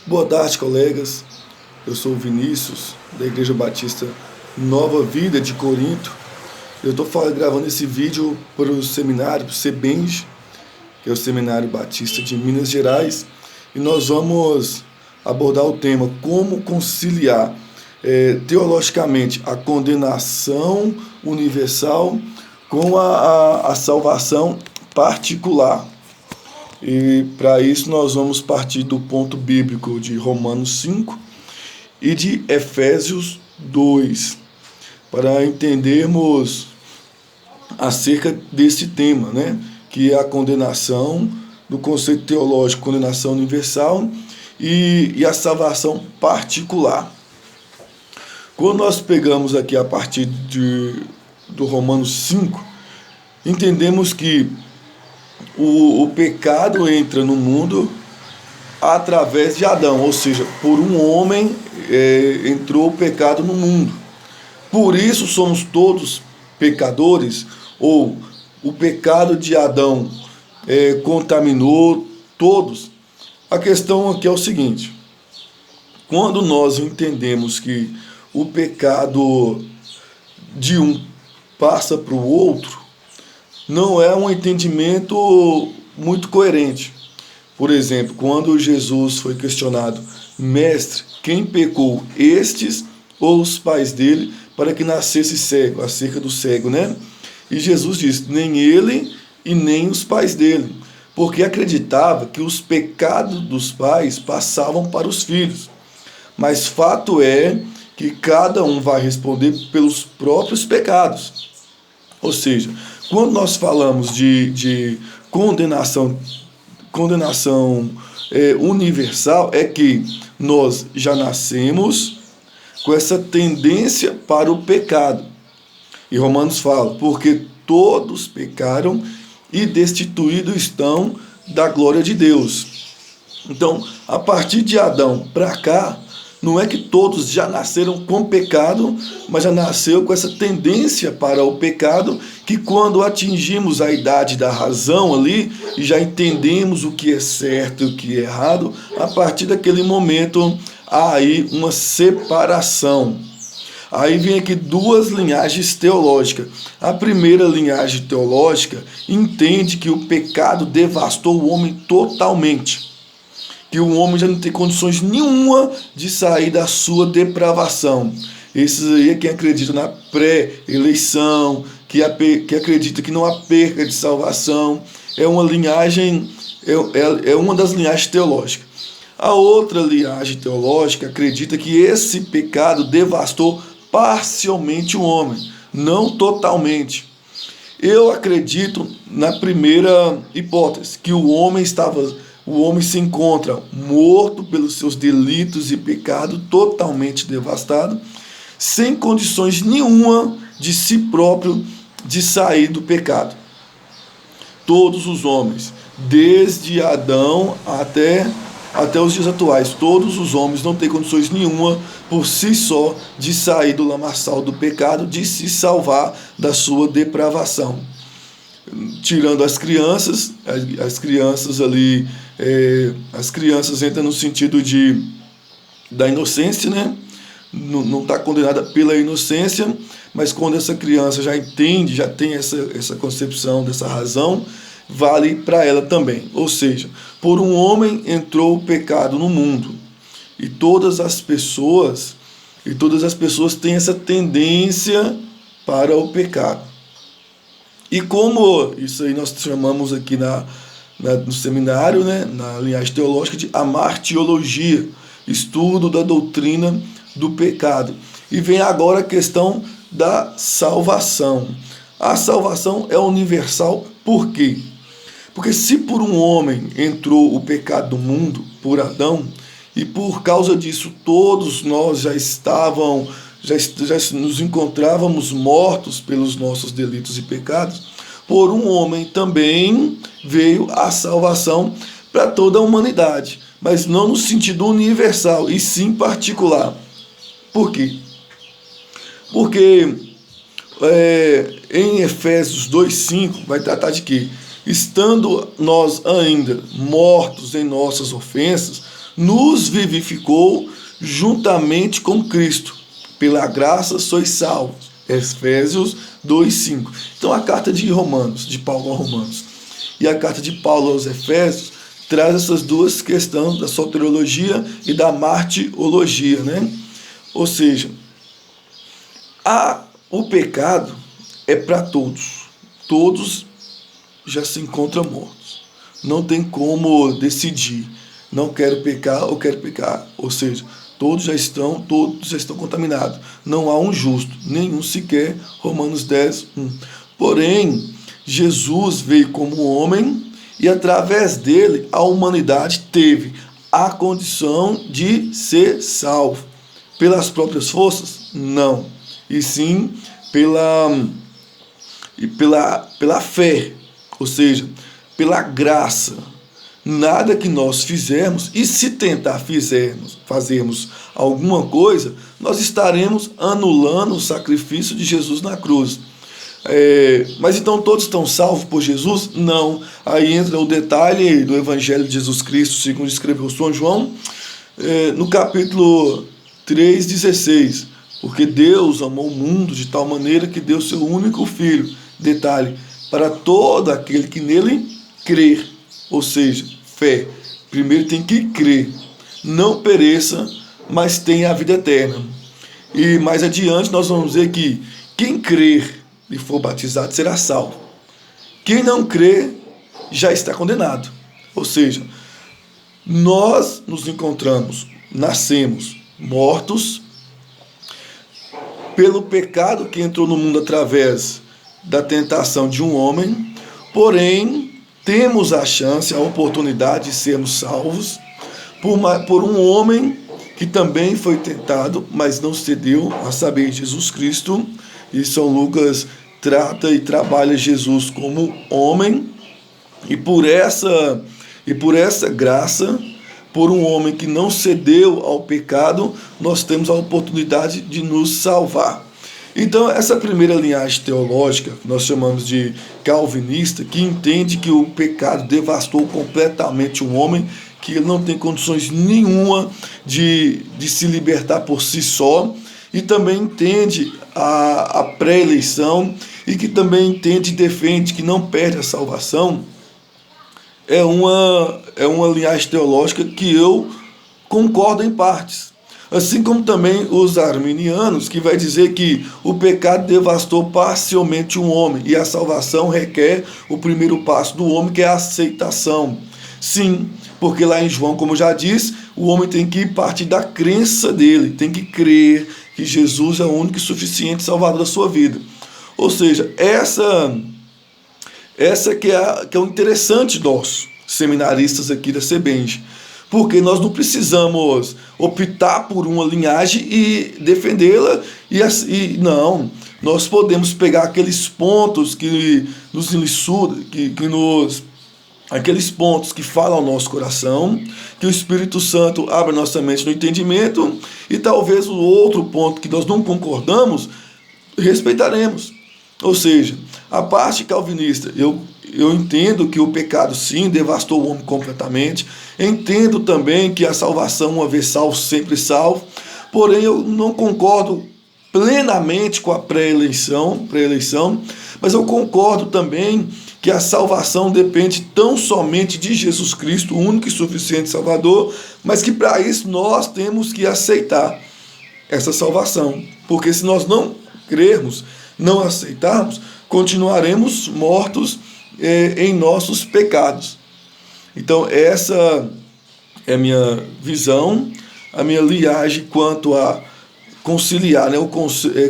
Boa tarde, colegas. Eu sou o Vinícius, da Igreja Batista Nova Vida de Corinto. Eu estou gravando esse vídeo para o seminário, para o SEBENJ, que é o Seminário Batista de Minas Gerais, e nós vamos abordar o tema como conciliar teologicamente a condenação universal com a salvação particular. E para isso nós vamos partir do ponto bíblico de Romanos 5 e de Efésios 2, para entendermos acerca desse tema, né? Que é a condenação, do conceito teológico, condenação universal e a salvação particular. Quando nós pegamos aqui a partir do Romanos 5, entendemos que o pecado entra no mundo através de Adão, ou seja, por um homem entrou o pecado no mundo. Por isso somos todos pecadores, ou o pecado de Adão contaminou todos. A questão aqui é o seguinte: quando nós entendemos que o pecado de um passa para o outro, não é um entendimento muito coerente. Por exemplo, quando Jesus foi questionado: mestre, quem pecou, estes ou os pais dele, para que nascesse cego? Acerca do cego, né? E Jesus disse: nem ele e nem os pais dele, porque acreditava que os pecados dos pais passavam para os filhos. Mas fato é que cada um vai responder pelos próprios pecados. Ou seja, quando nós falamos de condenação universal, é que nós já nascemos com essa tendência para o pecado. E Romanos fala: porque todos pecaram e destituídos estão da glória de Deus. Então, a partir de Adão para cá, não é que todos já nasceram com pecado, mas já nasceu com essa tendência para o pecado, que quando atingimos a idade da razão ali, e já entendemos o que é certo e o que é errado, a partir daquele momento há aí uma separação. Aí vem aqui duas linhagens teológicas. A primeira linhagem teológica entende que o pecado devastou o homem totalmente, que o homem já não tem condições nenhuma de sair da sua depravação. Esses aí é quem acredita na pré-eleição, que acredita que não há perca de salvação. É uma linhagem, é uma das linhagens teológicas. A outra linhagem teológica acredita que esse pecado devastou parcialmente o homem, não totalmente. Eu acredito na primeira hipótese, que o homem se encontra morto pelos seus delitos e pecados, totalmente devastado, sem condições nenhuma de si próprio de sair do pecado. Todos os homens, desde Adão até os dias atuais, todos os homens não têm condições nenhuma por si só de sair do lamaçal do pecado, de se salvar da sua depravação. Tirando as crianças ali, as crianças entram no sentido da inocência, né? Não está condenada pela inocência, mas quando essa criança já entende, já tem essa concepção dessa razão, vale para ela também. Ou seja, por um homem entrou o pecado no mundo, e todas as pessoas têm essa tendência para o pecado. E como isso aí nós chamamos aqui no seminário, né, na linhagem teológica, de amartiologia, estudo da doutrina do pecado. E vem agora a questão da salvação. A salvação é universal por quê? Porque se por um homem entrou o pecado no mundo, por Adão, e por causa disso todos nós já nos encontrávamos mortos pelos nossos delitos e pecados, por um homem também veio a salvação para toda a humanidade, mas não no sentido universal, e sim particular. Por quê? Porque em Efésios 2,5 vai tratar de quê? Estando nós ainda mortos em nossas ofensas, nos vivificou juntamente com Cristo. Pela graça sois salvos. Efésios 2:5. Então a carta de Romanos, de Paulo aos Romanos, e a carta de Paulo aos Efésios traz essas duas questões da soteriologia e da martirologia, né? Ou seja, o pecado é para todos. Todos já se encontram mortos. Não tem como decidir. Não quero pecar ou quero pecar. Ou seja, todos já estão contaminados. Não há um justo, nenhum sequer. Romanos 10:1. Porém, Jesus veio como homem e através dele a humanidade teve a condição de ser salvo. Pelas próprias forças? Não. E sim pela fé, ou seja, pela graça. Nada que nós fizermos, e se tentar fazermos alguma coisa, nós estaremos anulando o sacrifício de Jesus na cruz. Mas então todos estão salvos por Jesus? Não. Aí entra o detalhe do Evangelho de Jesus Cristo, segundo escreveu São João, no capítulo 3,16. Porque Deus amou o mundo de tal maneira que deu seu único Filho. Detalhe, para todo aquele que nele crer. Ou seja, fé. Primeiro tem que crer. Não pereça, mas tenha a vida eterna. E mais adiante nós vamos ver que quem crer e for batizado será salvo. Quem não crer já está condenado. Ou seja, nós nos encontramos, nascemos mortos pelo pecado que entrou no mundo através da tentação de um homem, porém temos a chance, a oportunidade de sermos salvos por um homem que também foi tentado, mas não cedeu, a saber, Jesus Cristo. E São Lucas trata e trabalha Jesus como homem, e por essa graça, por um homem que não cedeu ao pecado, nós temos a oportunidade de nos salvar. Então, essa primeira linhagem teológica, que nós chamamos de calvinista, que entende que o pecado devastou completamente um homem, que ele não tem condições nenhuma de se libertar por si só, e também entende a pré-eleição, e que também entende e defende que não perde a salvação, é uma linhagem teológica que eu concordo em partes. Assim como também os arminianos, que vai dizer que o pecado devastou parcialmente um homem e a salvação requer o primeiro passo do homem, que é a aceitação. Sim, porque lá em João, como eu já disse, o homem tem que partir da crença dele, tem que crer que Jesus é o único e suficiente salvador da sua vida. Ou seja, essa que é o interessante nós, seminaristas aqui da CEBENJ, porque nós não precisamos optar por uma linhagem e defendê-la, não, nós podemos pegar aqueles pontos que nos enliçudam, aqueles pontos que falam ao nosso coração, que o Espírito Santo abre nossa mente no entendimento, e talvez o outro ponto que nós não concordamos, respeitaremos. Ou seja, a parte calvinista, eu entendo que o pecado sim devastou o homem completamente, entendo também que a salvação, uma vez salvo, sempre salvo, porém eu não concordo plenamente com a pré-eleição, mas eu concordo também que a salvação depende tão somente de Jesus Cristo, o único e suficiente Salvador, mas que para isso nós temos que aceitar essa salvação, porque se nós não crermos, não aceitarmos, continuaremos mortos em nossos pecados. Então essa é a minha visão, a minha linhagem quanto a conciliar,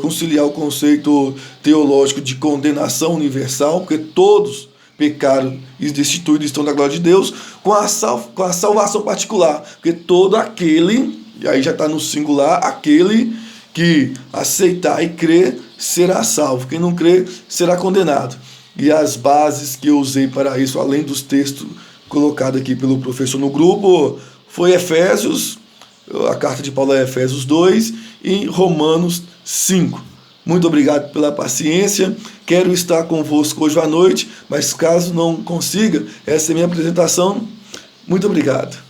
conciliar o conceito teológico de condenação universal, porque todos pecaram e destituídos estão da glória de Deus, com a salvação particular, porque todo aquele, e aí já está no singular, aquele que aceitar e crer será salvo, quem não crer será condenado. E as bases que eu usei para isso, além dos textos colocados aqui pelo professor no grupo, foi Efésios, a carta de Paulo é Efésios 2 e Romanos 5. Muito obrigado pela paciência, quero estar convosco hoje à noite, mas caso não consiga, essa é a minha apresentação. Muito obrigado.